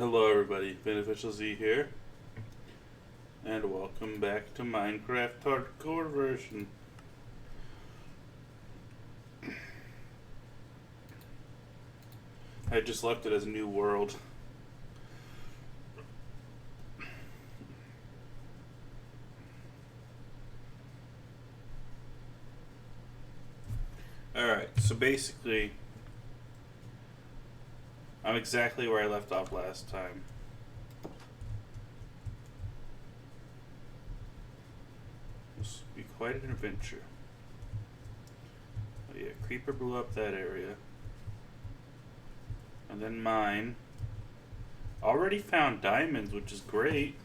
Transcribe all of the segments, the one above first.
Hello everybody, Beneficial Z here, and welcome back to Minecraft Hardcore version. I just left it as New World. Alright, so basically, I'm exactly where I left off last time. This will be quite an adventure. Oh yeah, Creeper blew up that area. And then mine. Already found diamonds, which is great.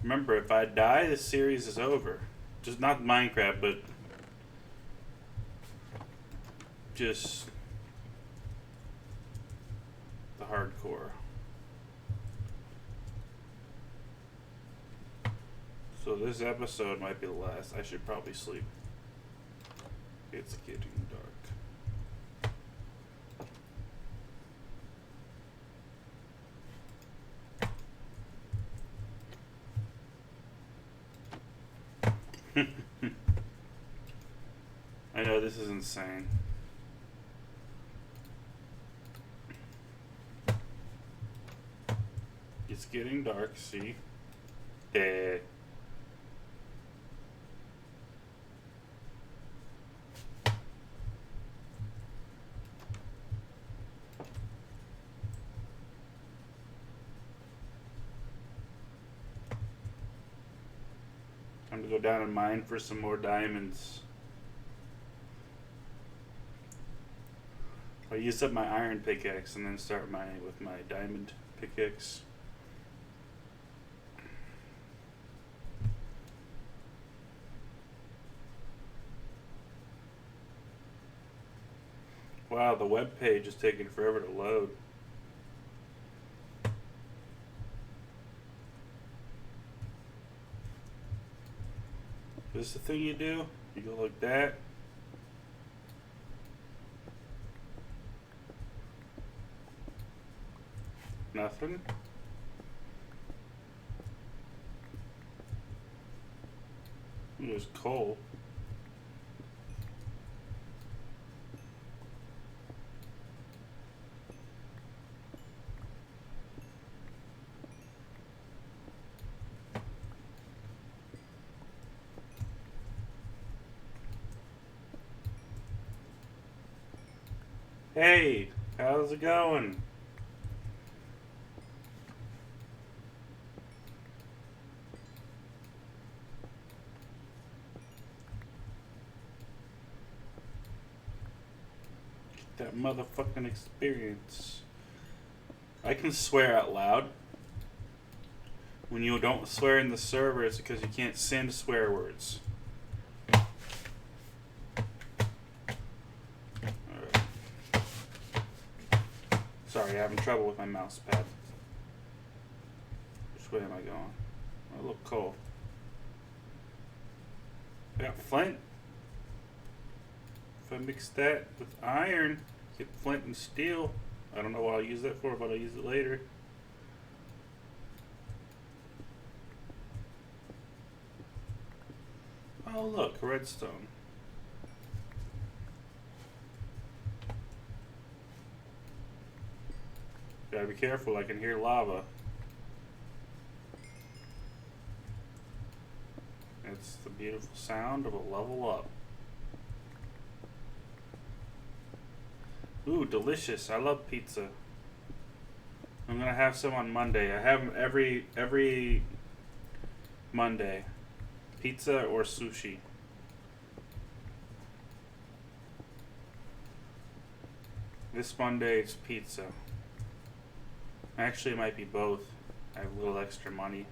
Remember, if I die, this series is over. Just not Minecraft, but just the hardcore. So this episode might be the last. I should probably sleep. It's getting dark. I know this is insane. It's getting dark, see? Dead. Time to go down and mine for some more diamonds. I'll use up my iron pickaxe and then start mining with my diamond pickaxe. Wow, the web page is taking forever to load. Is this the thing you do? You go like that. Nothing. There's coal. Hey, how's it going? That motherfucking experience. I can swear out loud. When you don't swear in the server, it's because you can't send swear words. Alright. Sorry, I'm having trouble with my mouse pad. Which way am I going? I look cold. I got flint. If I mix that with iron, get flint and steel. I don't know what I'll use that for, but I'll use it later. Oh look, redstone. Gotta be careful, I can hear lava. It's the beautiful sound of a level up. Ooh, delicious. I love pizza. I'm gonna have some on Monday. I have them every Monday. Pizza or sushi. This Monday it's pizza. Actually, it might be both. I have a little extra money.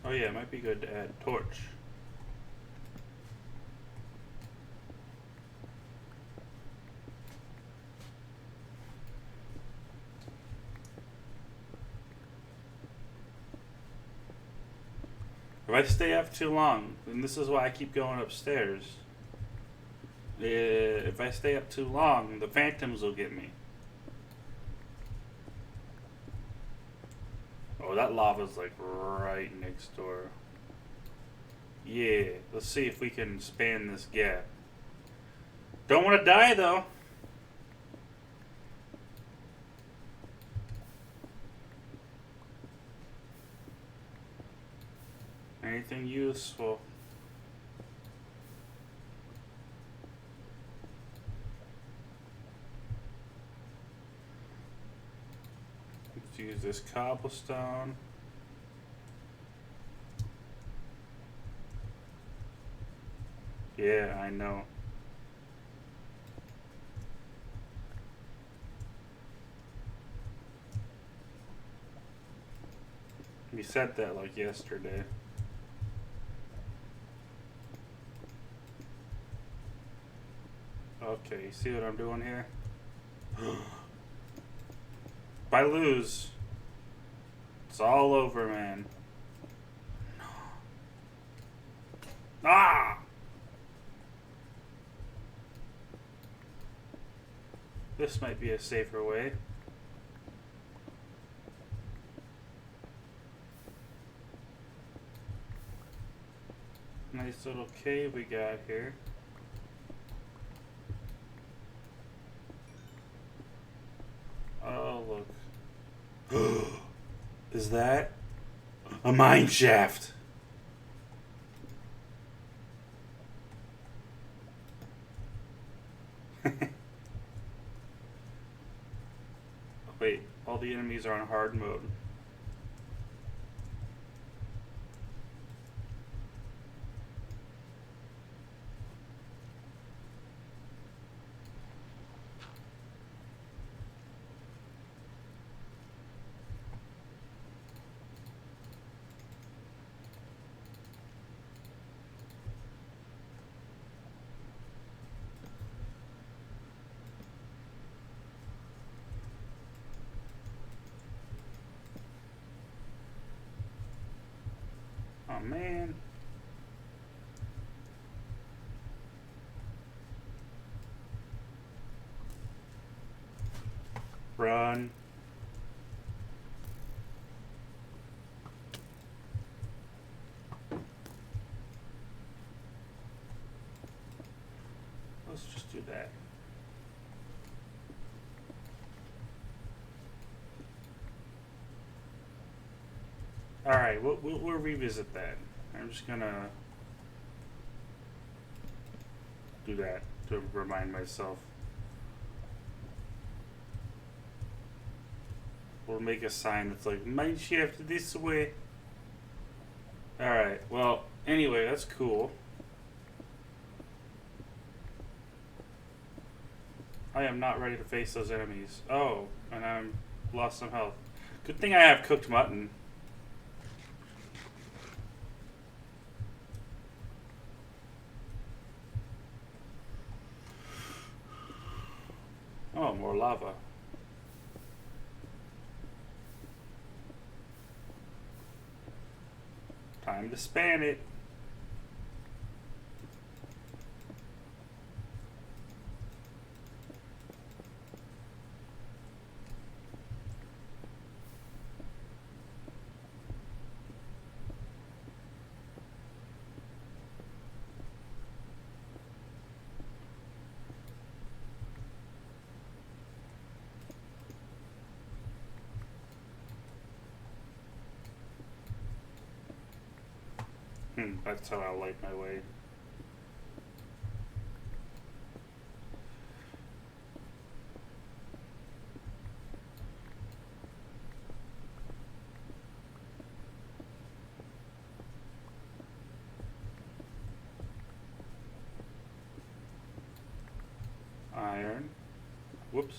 Oh yeah, it might be good to add torch. If I stay up too long, and this is why I keep going upstairs, if I stay up too long, the phantoms will get me. Oh, that lava's like right next door. Yeah, let's see if we can span this gap. Don't want to die though. Anything useful? Let's use this cobblestone. Yeah, I know. We said that like yesterday. Okay, you see what I'm doing here? If I lose, it's all over, man. Ah! This might be a safer way. Nice little cave we got here. Oh, look. Is that a mine shaft? Wait, all the enemies are on hard mode. Oh man. Run. Let's just do that. Alright, we'll revisit that. I'm just gonna do that to remind myself. We'll make a sign that's like, mine shaft this way. Alright, well, anyway, that's cool. I am not ready to face those enemies. Oh, and I'm lost some health. Good thing I have cooked mutton. Oh, more lava. Time to span it. That's how I light my way. Iron. Whoops.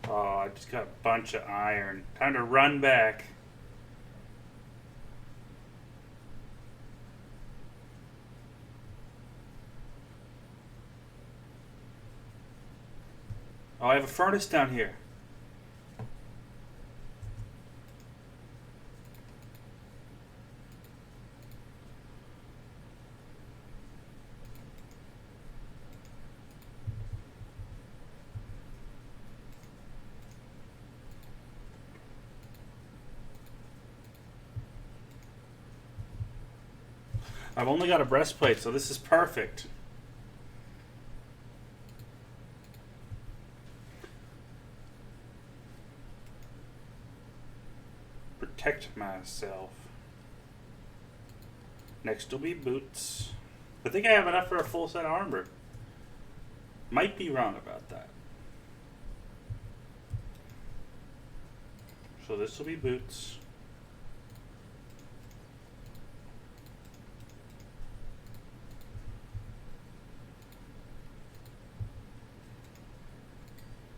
Oh, I just got a bunch of iron. Time to run back. Oh, I have a furnace down here. I've only got a breastplate, so this is perfect. Protect myself. Next will be boots. I think I have enough for a full set of armor. Might be wrong about that. So this will be boots.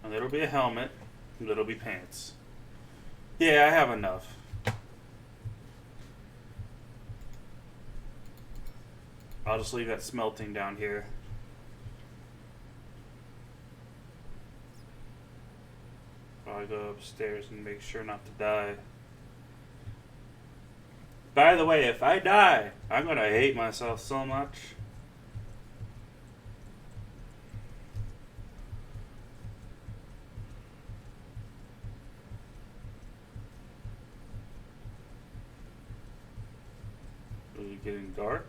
And it'll be a helmet. And it'll be pants. Yeah, I have enough. I'll just leave that smelting down here. I'll go upstairs and make sure not to die. By the way, if I die, I'm gonna hate myself so much. Is it getting dark?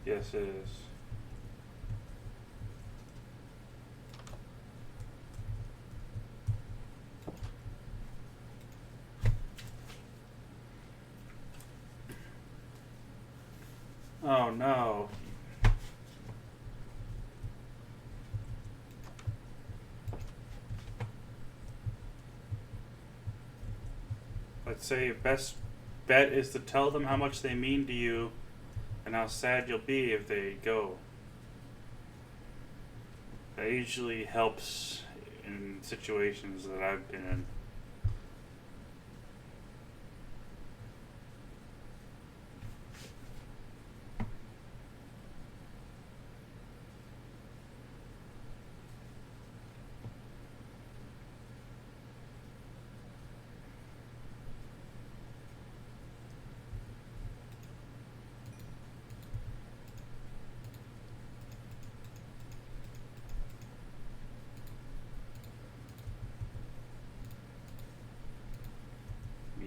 Yes, it is. Oh no. Let's say best bet is to tell them how much they mean to you and how sad you'll be if they go. That usually helps in situations that I've been in.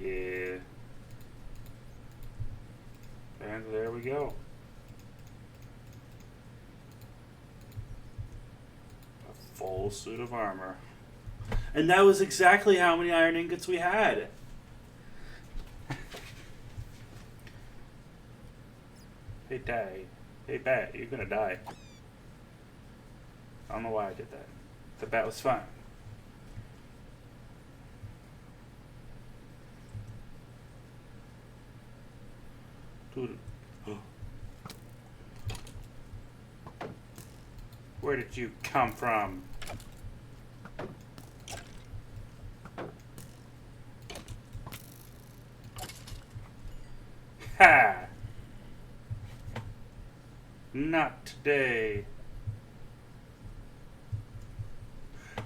Yeah. And there we go. A full suit of armor. And that was exactly how many iron ingots we had. Hey, die. Hey, bat, you're gonna die. I don't know why I did that. The bat was fine. Dude. Where did you come from? Ha! Not today.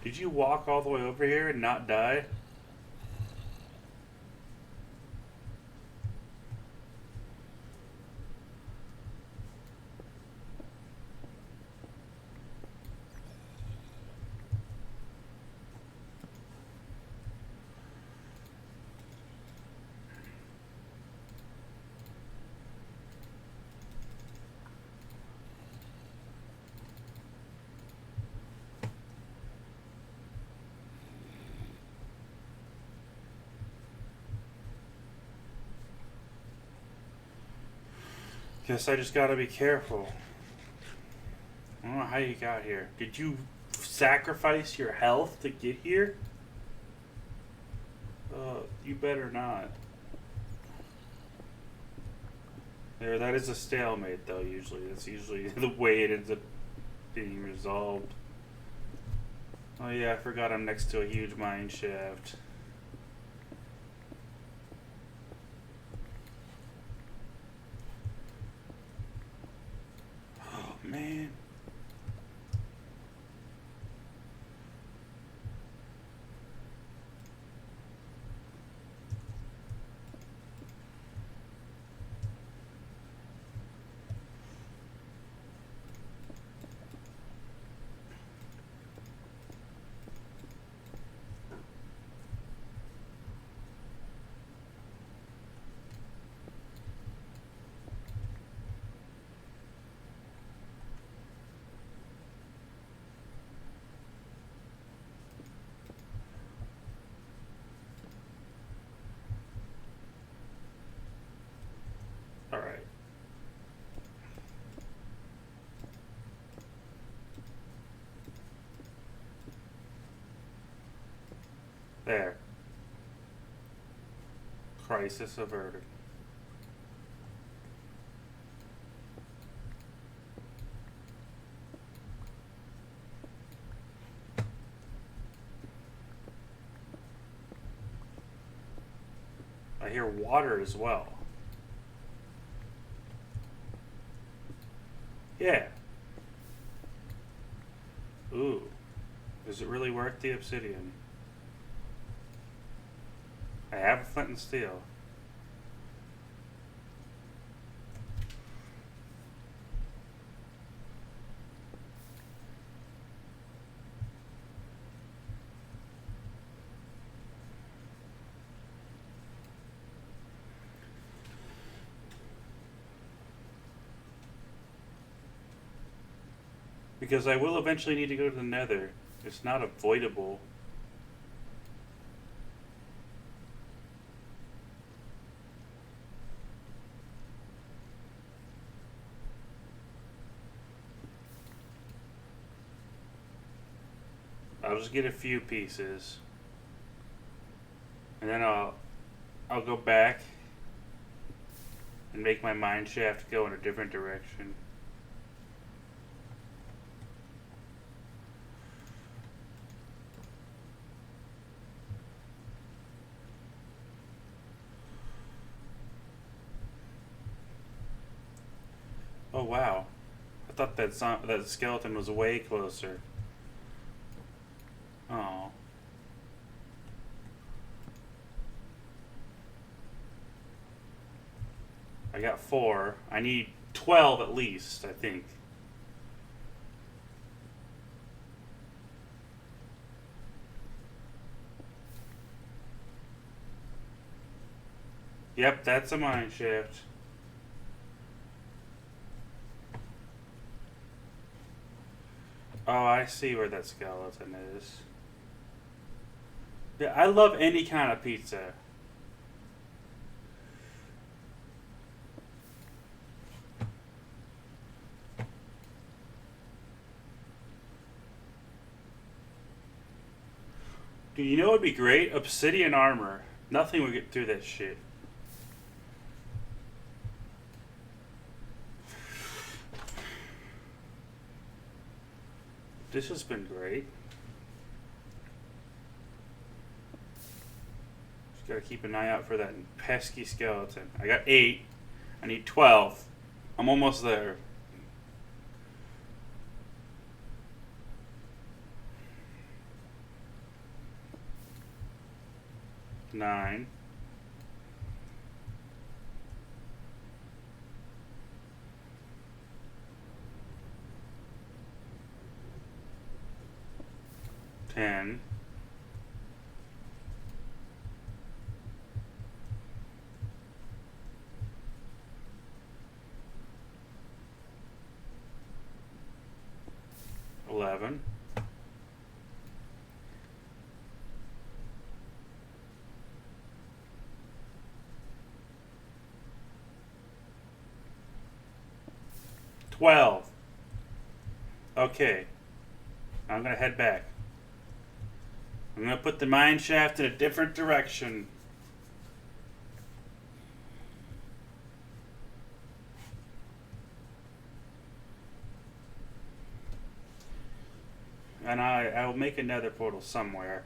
Did you walk all the way over here and not die? Guess I just gotta be careful. I don't know how you got here. Did you sacrifice your health to get here? You better not. There, that is a stalemate though, usually. That's usually the way it ends up being resolved. Oh yeah, I forgot I'm next to a huge mine shaft. Crisis averted. I hear water as well. Yeah. Ooh. Is it really worth the obsidian? I have a flint and steel. Because I will eventually need to go to the Nether. It's not avoidable. I'll just get a few pieces. And then I'll go back and make my mine shaft go in a different direction. Oh wow. I thought that skeleton was way closer. Oh. I got 4. I need 12 at least, I think. Yep, that's a mine shaft. Oh, I see where that skeleton is. Yeah, I love any kind of pizza. Dude, you know what would be great? Obsidian armor. Nothing would get through that shit. This has been great. Just gotta keep an eye out for that pesky skeleton. I got 8. I need 12. I'm almost there. Nine. 10. 11. 12. Okay. I'm gonna head back. I'm gonna put the mine shaft in a different direction. And I will make another portal somewhere.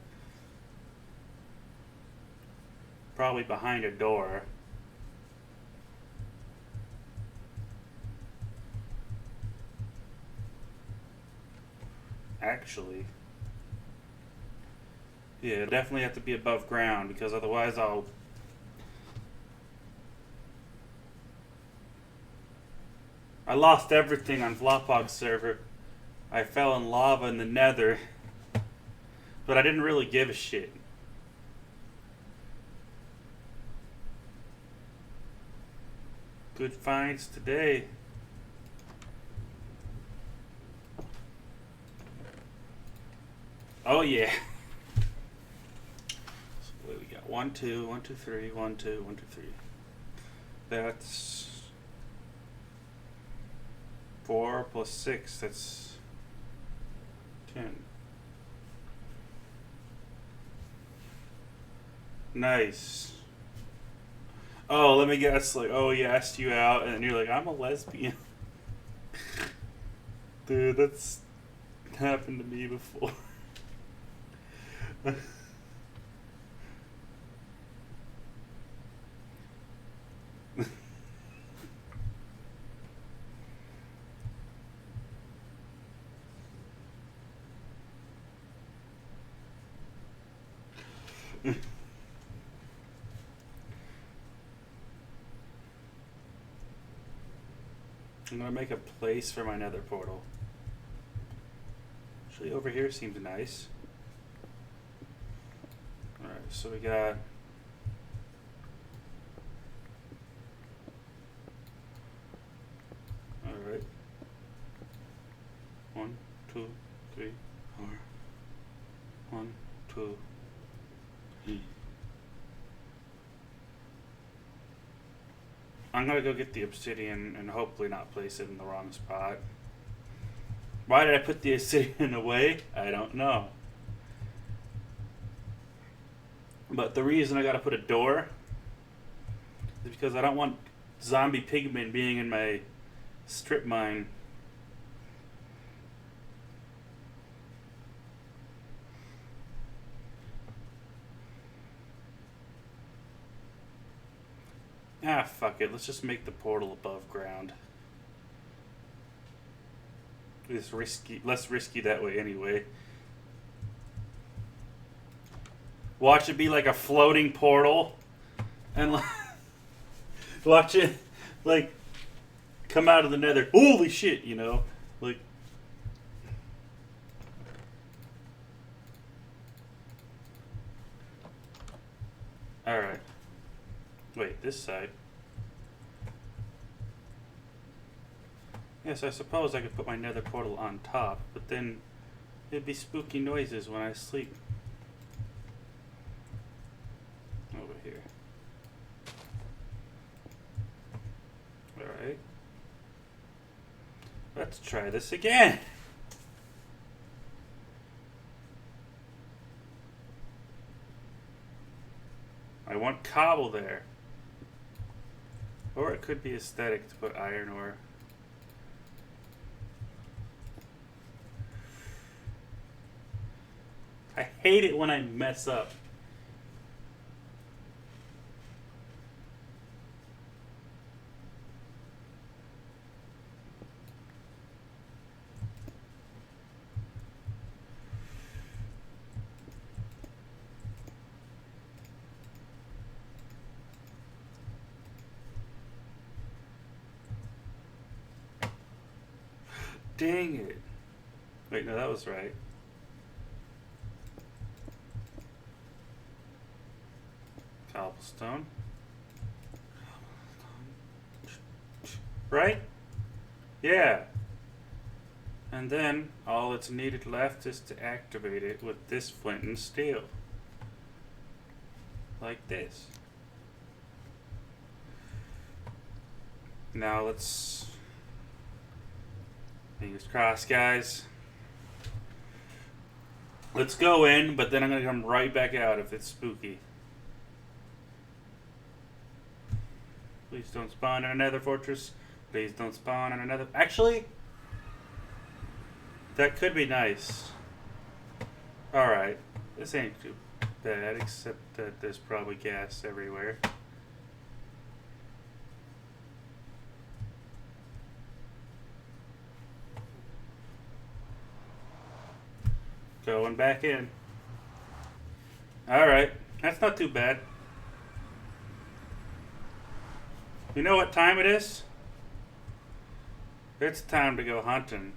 Probably behind a door. Actually. Yeah, definitely have to be above ground because otherwise I lost everything on FLOPHAWK server. I fell in lava in the Nether. But I didn't really give a shit. Good finds today. Oh yeah. So what we got? 1, 2, 1, 2, 3, 1, 2, 1, 2, 3. That's 4 plus 6. That's 10. Nice. Oh, let me guess. Like, oh, he asked you out, and you're like, I'm a lesbian. Dude, that's happened to me before. I'm gonna make a place for my nether portal. Actually, over here seems nice. Alright, so we got... Alright. 1, 2, 3, 4. 1, 2, 3. I'm gonna go get the obsidian and hopefully not place it in the wrong spot. Why did I put the obsidian away? I don't know. But the reason I gotta put a door is because I don't want zombie pigmen being in my strip mine. Ah, fuck it. Let's just make the portal above ground. It's risky, less risky that way anyway. Watch it be like a floating portal, and like, watch it like come out of the nether. Holy shit, you know, like. All right. Wait, this side. Yes, I suppose I could put my nether portal on top, but then it'd be spooky noises when I sleep. Over here. Alright. Let's try this again. I want cobble there. Or it could be aesthetic to put iron ore. I hate it when I mess up. Dang it. Wait, no, that was right. Cobblestone. Right? Yeah. And then all that's needed left is to activate it with this flint and steel. Like this. Now let's... Fingers crossed, guys. Let's go in, but then I'm going to come right back out if it's spooky. Please don't spawn in another fortress. Please don't spawn in another... Actually, that could be nice. Alright. This ain't too bad, except that there's probably gas everywhere. Going back in. Alright. That's not too bad. You know what time it is? It's time to go hunting.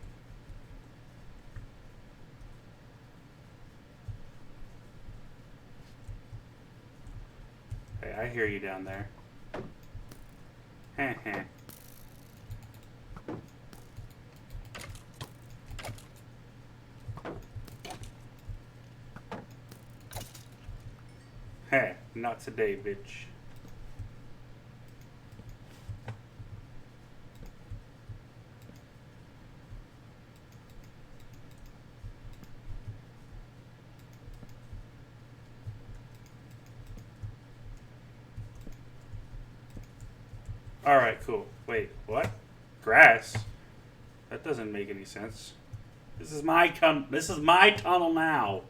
Hey, I hear you down there. Heh heh. Heh, not today, bitch. Alright, cool. Wait, what? Grass? That doesn't make any sense. This is my tunnel now.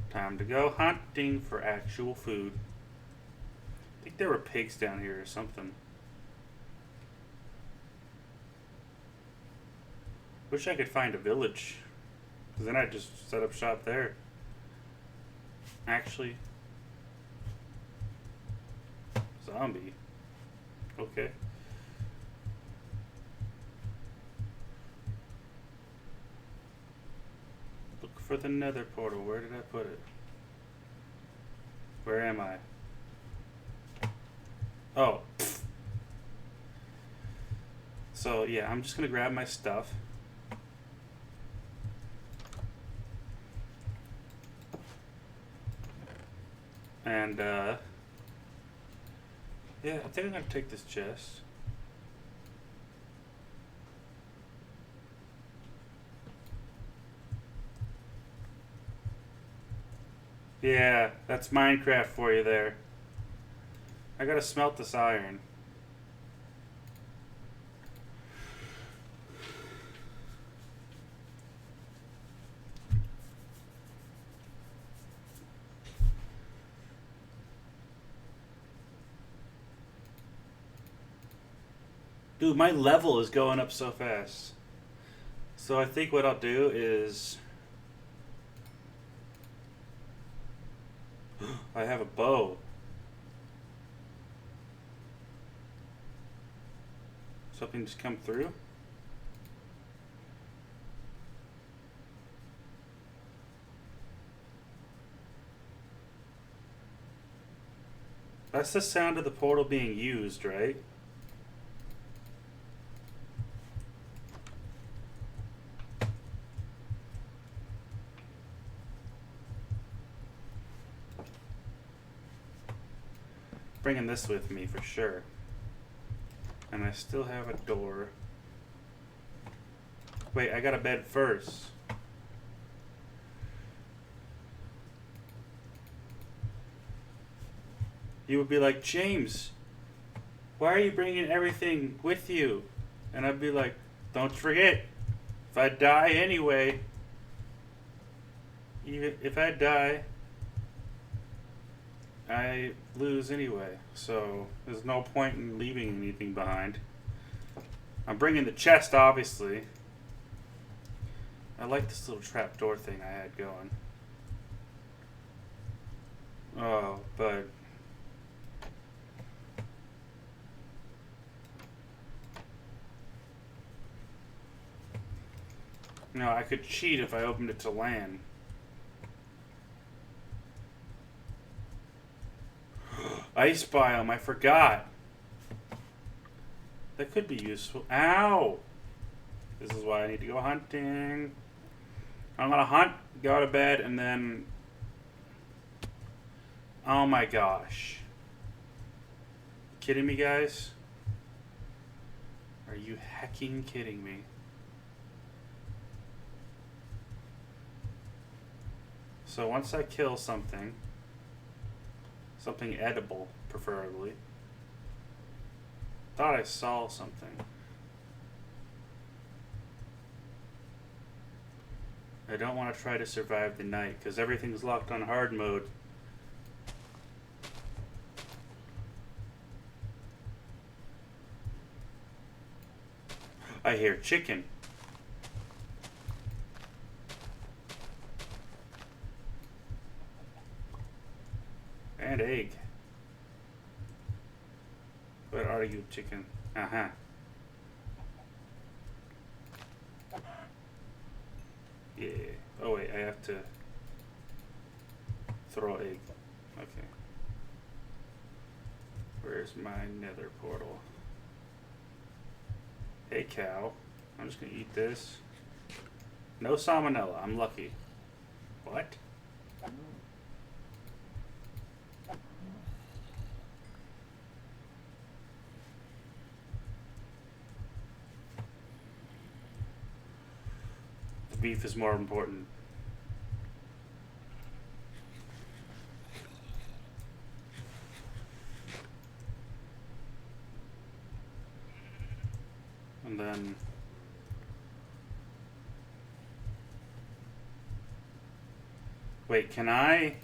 Time to go hunting for actual food. I think there were pigs down here or something. Wish I could find a village. Because then I'd just set up shop there. Actually. Zombie. Okay. Look for the nether portal. Where did I put it? Where am I? Oh. So, yeah, I'm just going to grab my stuff. And, yeah, I think I'm going to take this chest. Yeah, that's Minecraft for you there. I gotta smelt this iron. Dude, my level is going up so fast. So I think what I'll do is... I have a bow. Something just come through? That's the sound of the portal being used, right? Bringing this with me for sure. And I still have a door. Wait, I got a bed first. You would be like, James, why are you bringing everything with you? And I'd be like, don't forget, if I die anyway, even if I die, I lose anyway, so there's no point in leaving anything behind. I'm bringing the chest, obviously. I like this little trapdoor thing I had going. Oh, but... no, I could cheat if I opened it to land. Ice biome, I forgot. That could be useful. Ow! This is why I need to go hunting. I'm gonna hunt, go to bed, and then... oh my gosh. Kidding me, guys? Are you hecking kidding me? So once I kill something edible, preferably. Thought I saw something. I don't want to try to survive the night because everything's locked on hard mode. I hear chicken. And egg. Where are you, chicken? Uh-huh. Yeah. Oh wait, I have to throw egg. Okay. Where's my nether portal? Hey cow. I'm just gonna eat this. No salmonella, I'm lucky. What? Beef is more important. then wait, can I?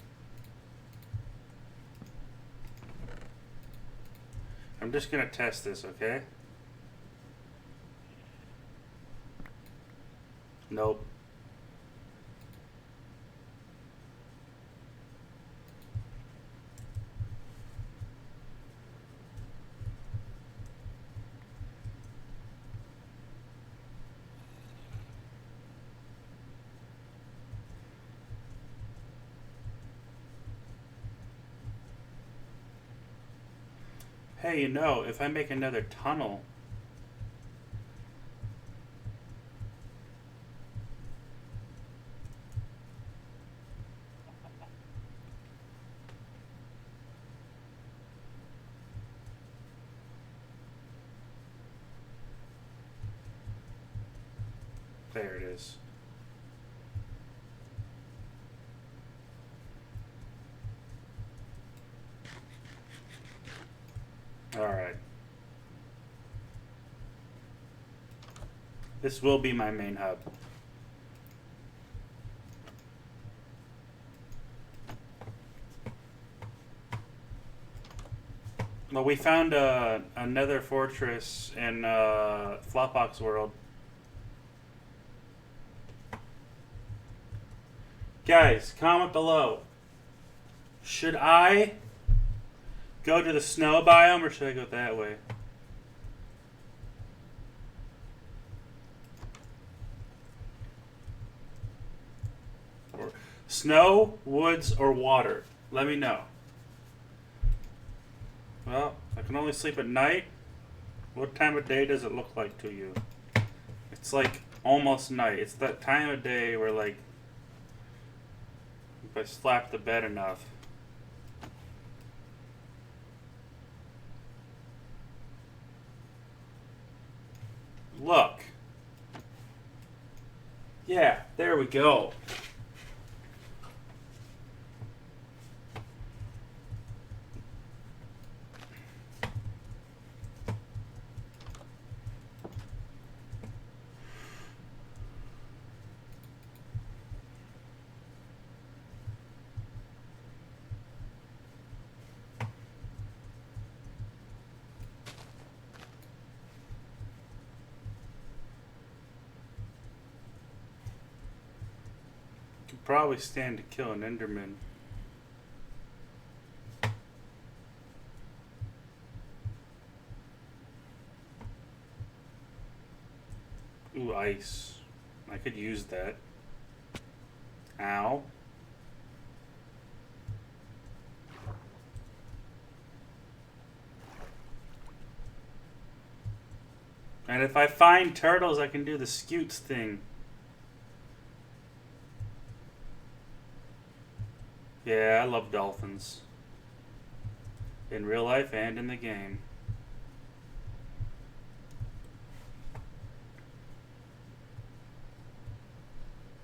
I'm just gonna test this, okay? Nope. Hey, you know, if I make another tunnel, there it is. All right. This will be my main hub. Well, we found another fortress in FLOPHAWK's world. Guys, comment below. Should I go to the snow biome or should I go that way? Or snow, woods, or water? Let me know. Well, I can only sleep at night. What time of day does it look like to you? It's like almost night. It's that time of day where, like, if I slap the bed enough. Look. Yeah, there we go. Could probably stand to kill an Enderman. Ooh, ice. I could use that. Ow. And if I find turtles, I can do the scoots thing. Yeah, I love dolphins. In real life and in the game.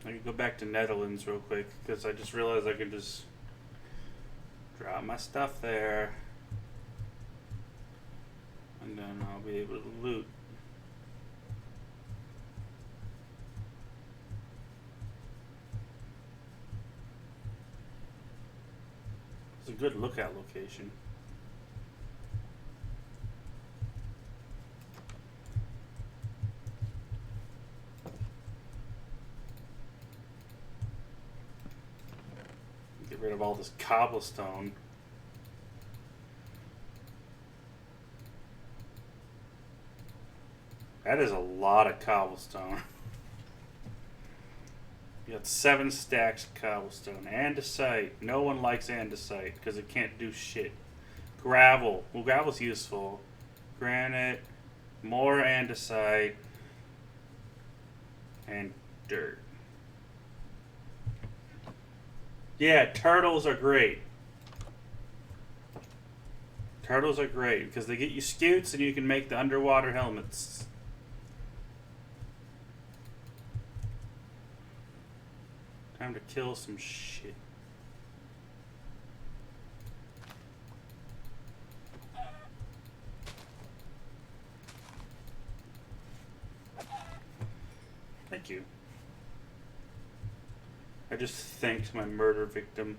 I can go back to Netherlands real quick because I just realized I can just drop my stuff there. And then I'll be able to loot. It's a good lookout location. Get rid of all this cobblestone. That is a lot of cobblestone. You got 7 stacks of cobblestone. Andesite. No one likes andesite because it can't do shit. Gravel. Well, gravel's useful. Granite. More andesite. And dirt. Yeah, turtles are great. Turtles are great because they get you scoots and you can make the underwater helmets. Time to kill some shit. Thank you. I just thanked my murder victim.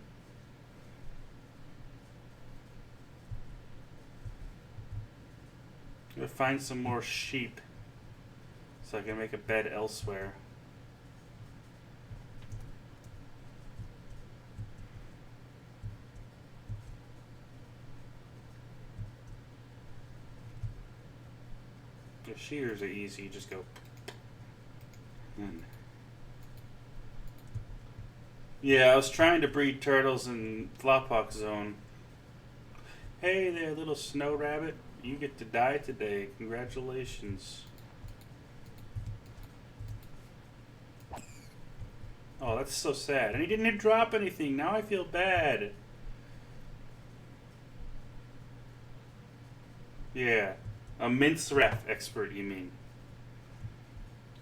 I'm gonna find some more sheep so I can make a bed elsewhere. The shears are easy, you just go. Yeah, I was trying to breed turtles in FLOPHAWK zone. Hey there, little snow rabbit. You get to die today. Congratulations. Oh, that's so sad. And he didn't drop anything. Now I feel bad. Yeah. A mince ref expert, you mean?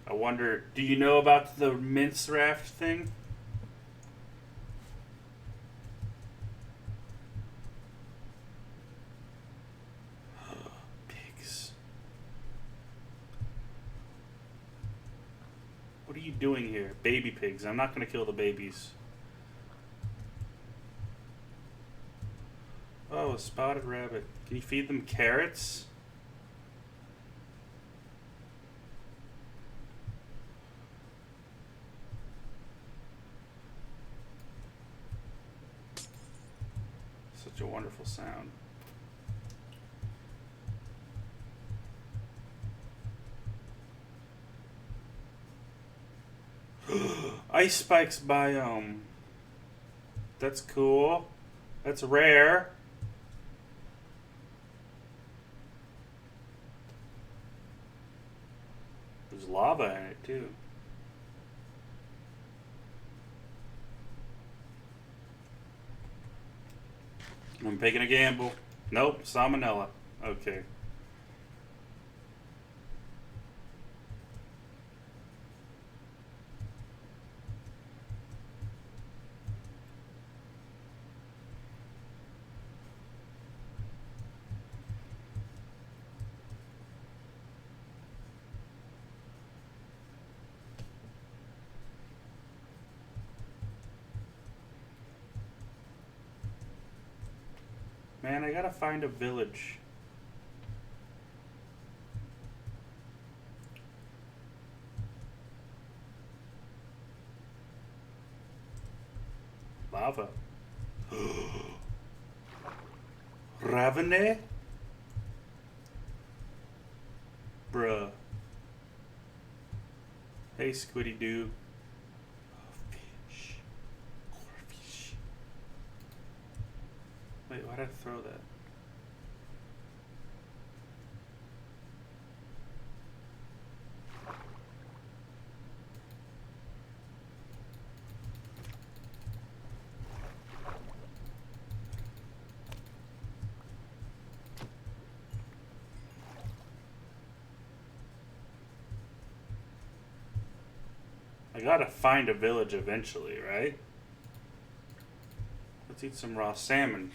I wonder, do you know about the mince raft thing? Pigs. What are you doing here? Baby pigs. I'm not going to kill the babies. Oh, a spotted rabbit. Can you feed them carrots? Such a wonderful sound. Ice spikes biome. That's cool. That's rare. There's lava in it too. I'm taking a gamble. Nope, salmonella. Okay. Man, I gotta find a village. Lava. Ravene? Bruh. Hey, Squiddy Doo. Fish. Fish. Wait, why did I throw that? I gotta find a village eventually, right? Let's eat some raw salmon.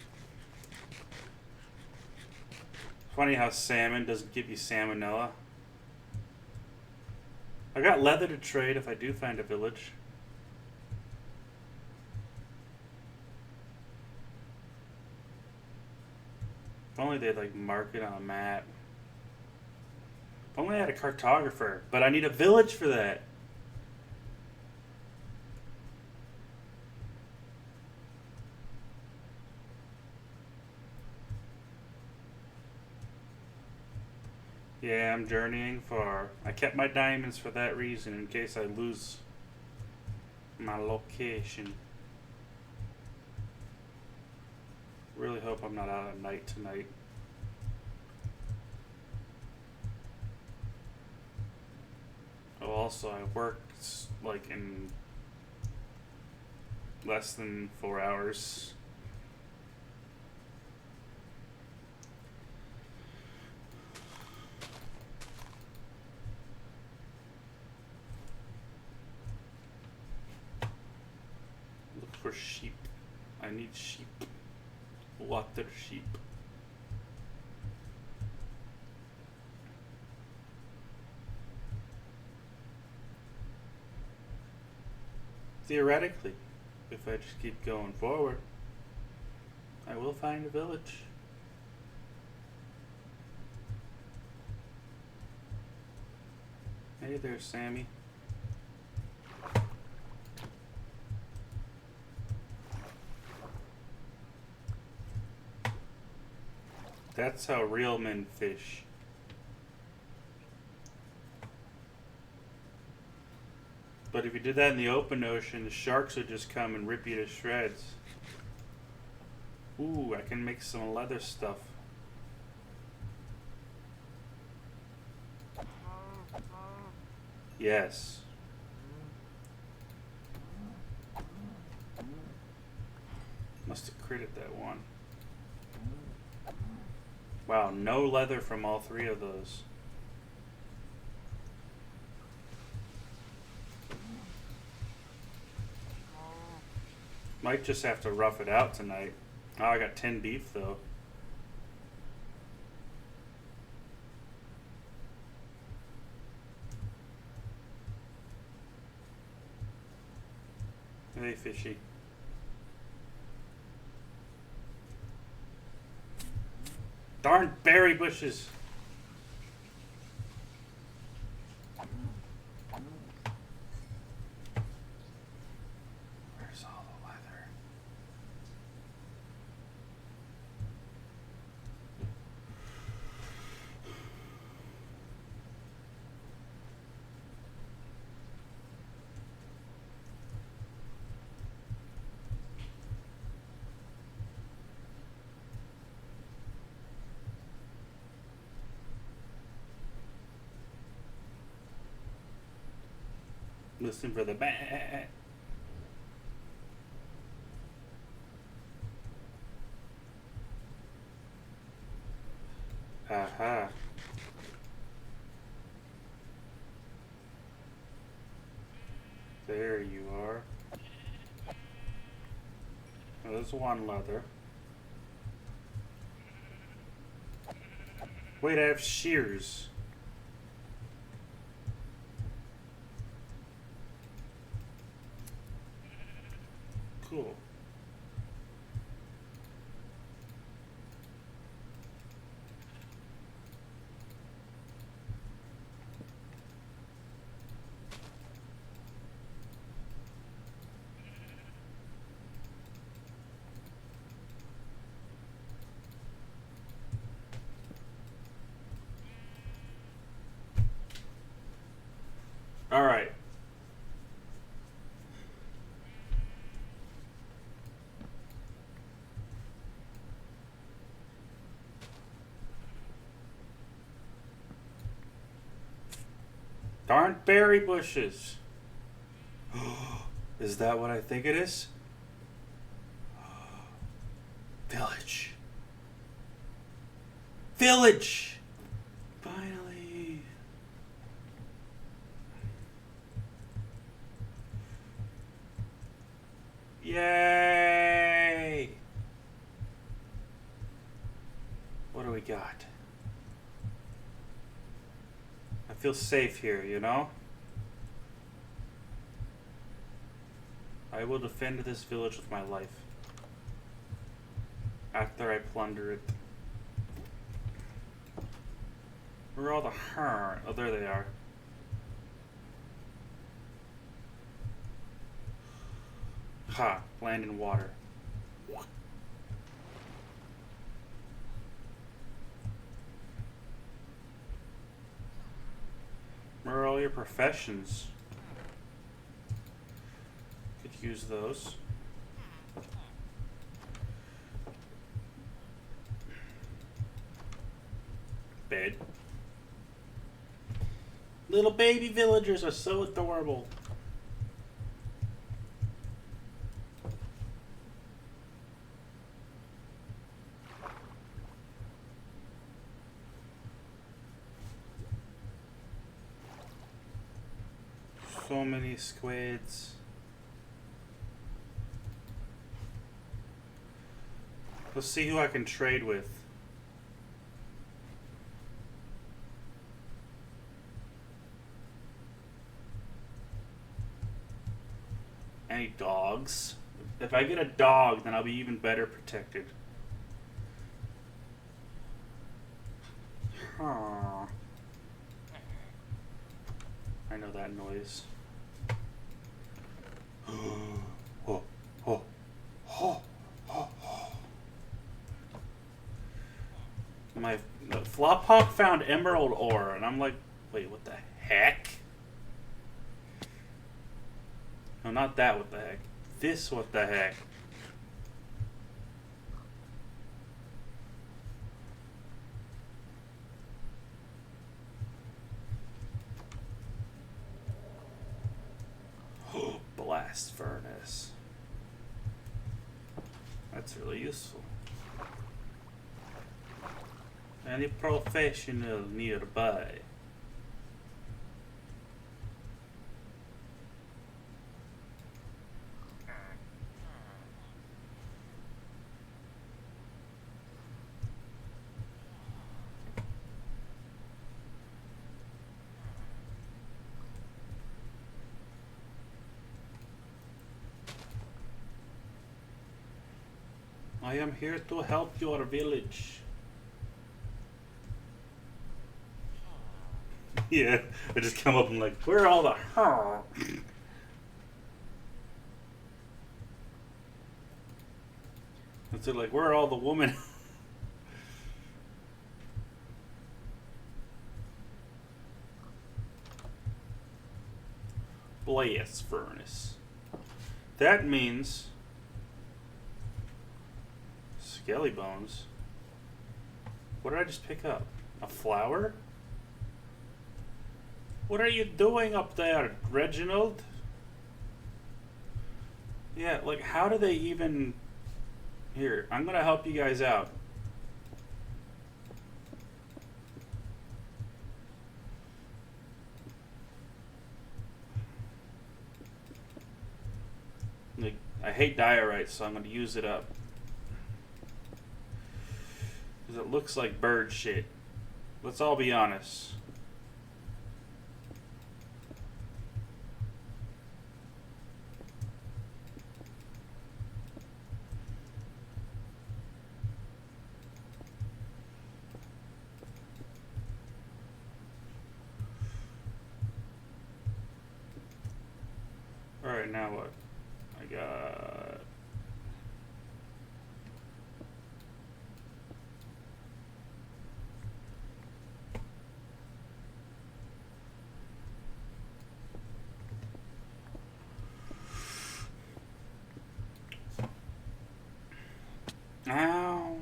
Funny how salmon doesn't give you salmonella. I got leather to trade if I do find a village. If only they'd like mark it on a map. If only I had a cartographer, but I need a village for that. Yeah, I'm journeying far. I kept my diamonds for that reason, in case I lose my location. Really hope I'm not out at night tonight. Oh, also, I work like in less than 4 hours. For sheep. I need sheep. Water sheep. theoretically, if I just keep going forward, I will find a village. Hey there, Sammy. That's how real men fish. But if you did that in the open ocean, the sharks would just come and rip you to shreds. Ooh, I can make some leather stuff. Yes. Must have critted that one. Wow, no leather from all three of those. Might just have to rough it out tonight. Oh, I got 10 beef though. Hey, fishy. Darn berry bushes. Where's all the leather? Listen for the bah. Aha. There you are. Well, there's one leather. Wait, I have shears. Cool. All right. Darn berry bushes. Is that what I think it is? Village. Village! Finally. Yay! What do we got? I feel safe here, you know? I will defend this village with my life. After I plunder it. Where are all the her? Oh, there they are. Ha! Land and water. Where are all your professions? Could use those. Bed. Little baby villagers are so adorable. So many squids. Let's see who I can trade with. Any dogs. If I get a dog, then I'll be even better protected. Huh. I know that noise. Oh, oh, oh, oh, oh. My FLOPHAWK found emerald ore, and I'm like, wait, what the heck? No, not that, what the heck. This, what the heck? Blast furnace. That's really useful. Any professional nearby? I am here to help your village. Yeah, I just come up and like, where are all the and so like, where are all the women? Blast furnace. That means skelly bones. What did I just pick up? A flower? What are you doing up there, Reginald? Yeah, like, how do they even... Here, I'm gonna help you guys out. Like, I hate diorite, so I'm gonna use it up. Because it looks like bird shit. Let's all be honest. Alright, now what? I got... Ow.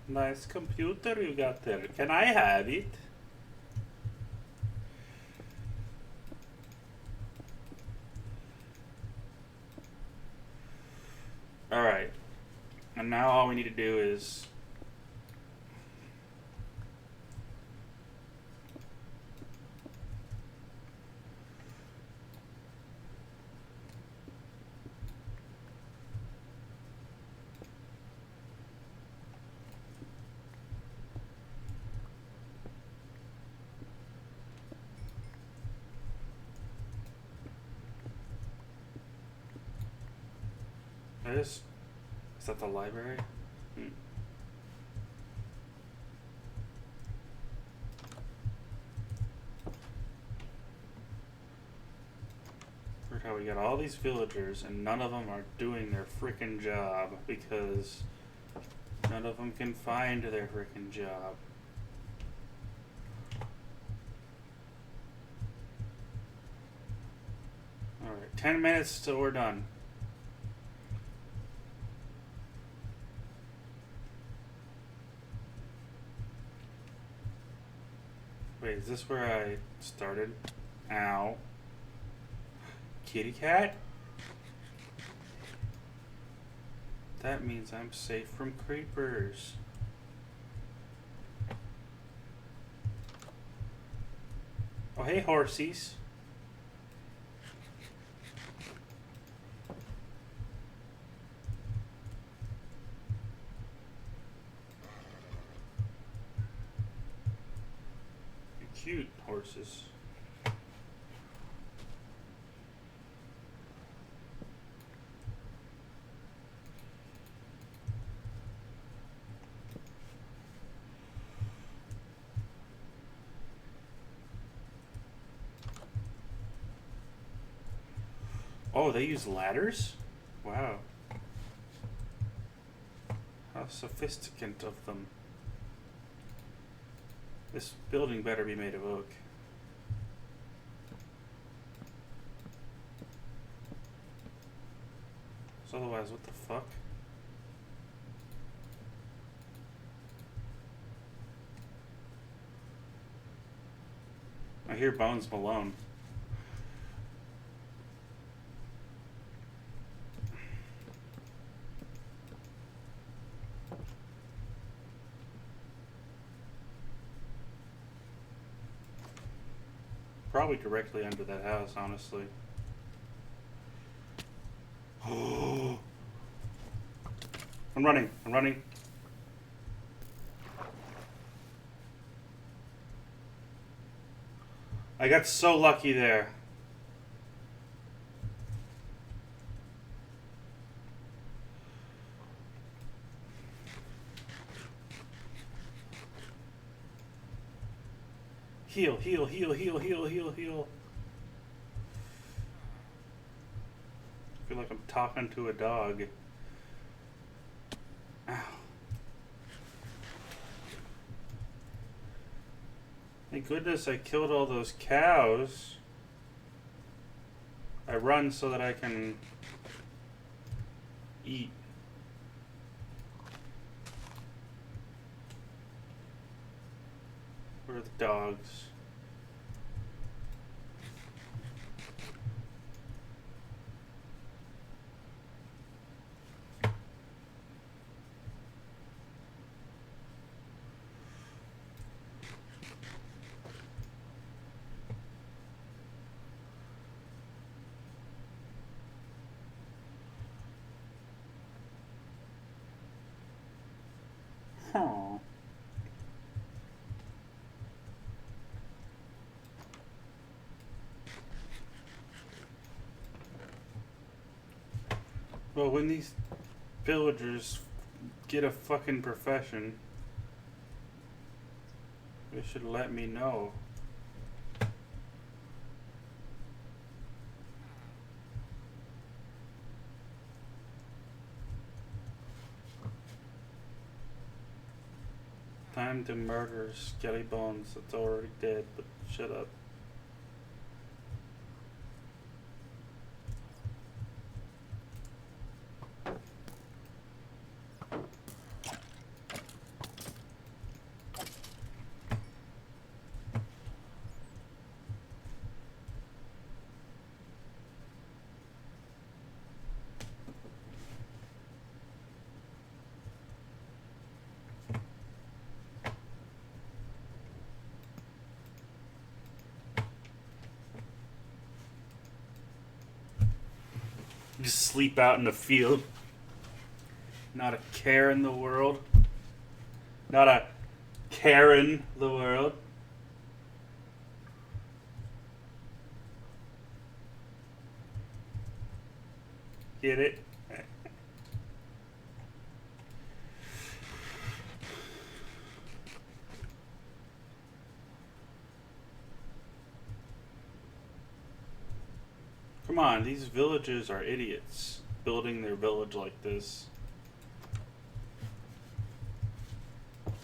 Nice computer you got there. Can I have it? Alright. And now all we need to do is... Is that the library? Heard how we got all these villagers and none of them are doing their frickin' job because none of them can find their frickin' job. Alright, 10 minutes till we're done. Wait, is this where I started? Ow. Kitty cat? That means I'm safe from creepers. Oh, hey, horsies. cute horses. Oh, they use ladders? Wow. How sophisticate of them. This building better be made of oak. So otherwise, what the fuck? I hear Bones Malone. Probably directly under that house, honestly. Oh. I'm running. I'm running. I got so lucky there. Heal, heal, heal, heal, heal, heal, heal. I feel like I'm talking to a dog. Ow. Thank goodness I killed all those cows. I run so that I can eat. Where are the dogs? Huh. Well, when these villagers get a fucking profession, they should let me know. Time to murder Skelly Bones that's already dead, but shut up. Just sleep out in the field. Not a care in the world. Not a care in the world. Get it? Come on, these villagers are idiots building their village like this. Come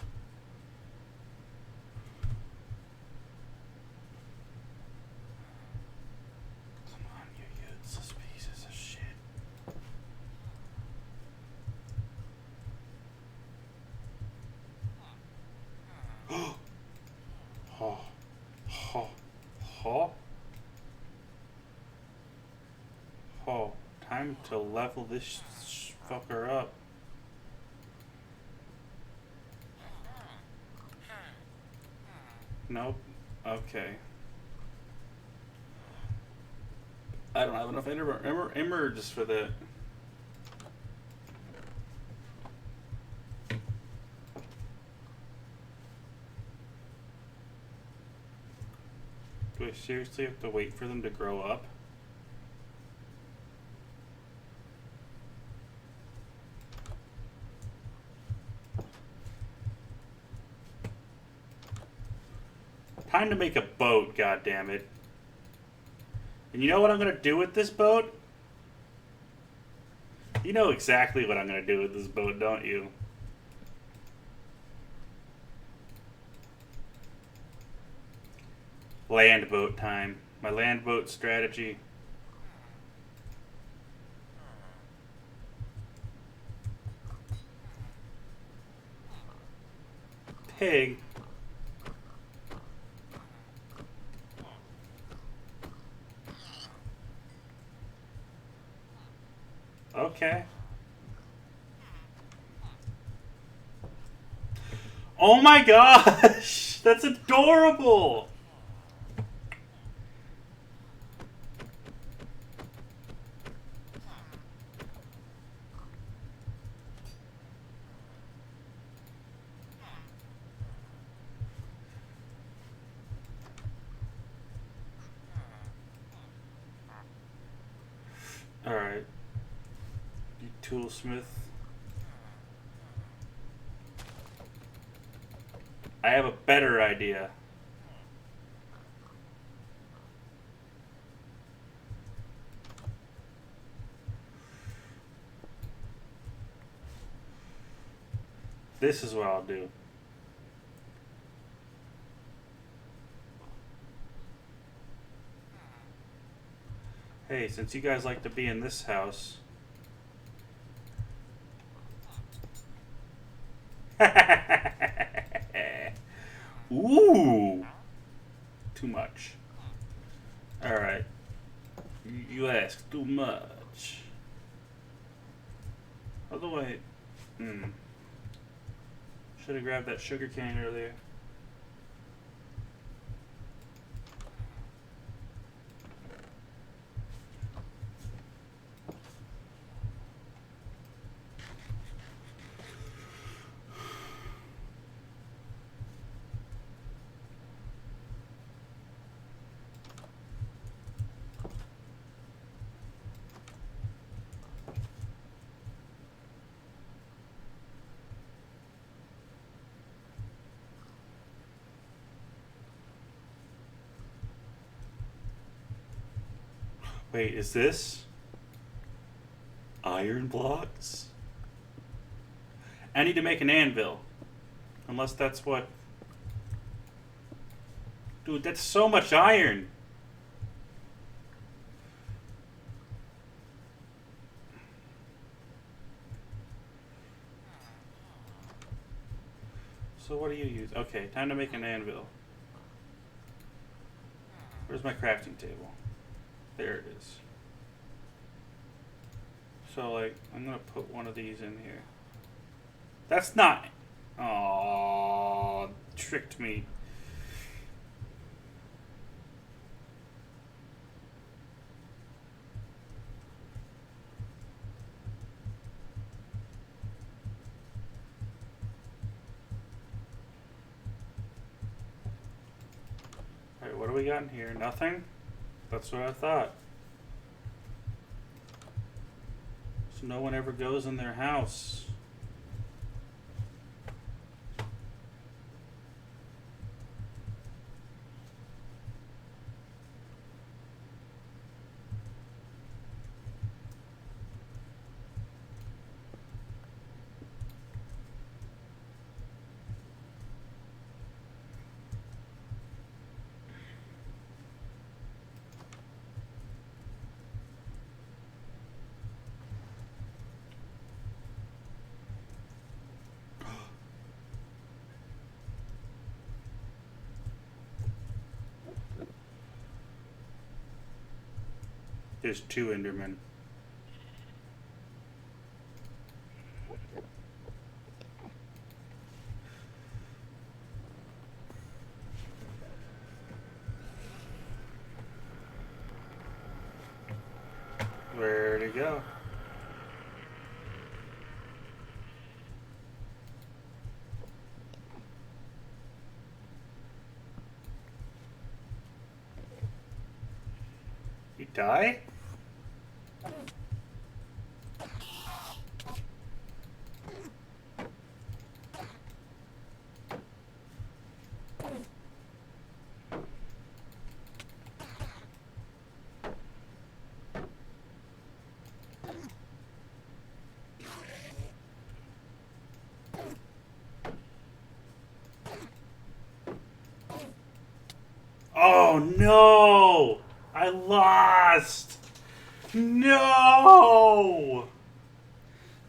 on, you useless pieces of shit. Oh, oh, oh. Oh, time to level this fucker up. Nope. Okay. I don't have enough emerges for that. I seriously have to wait for them to grow up? Time to make a boat, goddammit. And you know what I'm going to do with this boat? You know exactly what I'm going to do with this boat, don't you? Land boat time. My land boat strategy. Pig. Okay. Oh my gosh! That's adorable! Alright. You toolsmith. I have a better idea. This is what I'll do. Hey, since you guys like to be in this house. Ooh! Too much. Alright. You ask too much. Otherwise, should have grabbed that sugar cane earlier. Wait, is this iron blocks? I need to make an anvil. Unless that's what... Dude, that's so much iron. So what do you use? Okay, time to make an anvil. Where's my crafting table? There it is. So, like, I'm gonna put one of these in here. That's not... Aww, tricked me. Alright, what do we got in here? Nothing? That's what I thought. So no one ever goes in their house. There's 2 Endermen. Where'd he go? die? Oh no! I lost! No!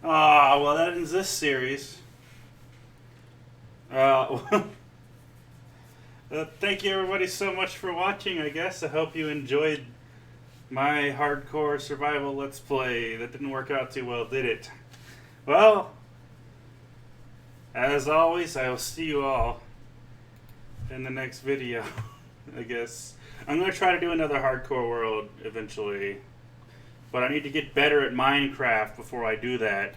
Ah, well, that ends this series. Thank you everybody so much for watching, I guess. I hope you enjoyed my hardcore survival let's play. That didn't work out too well, did it? Well, as always, I will see you all in the next video, I guess. I'm going to try to do another hardcore world eventually, but I need to get better at Minecraft before I do that.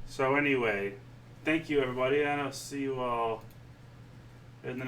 So anyway, thank you everybody, and I'll see you all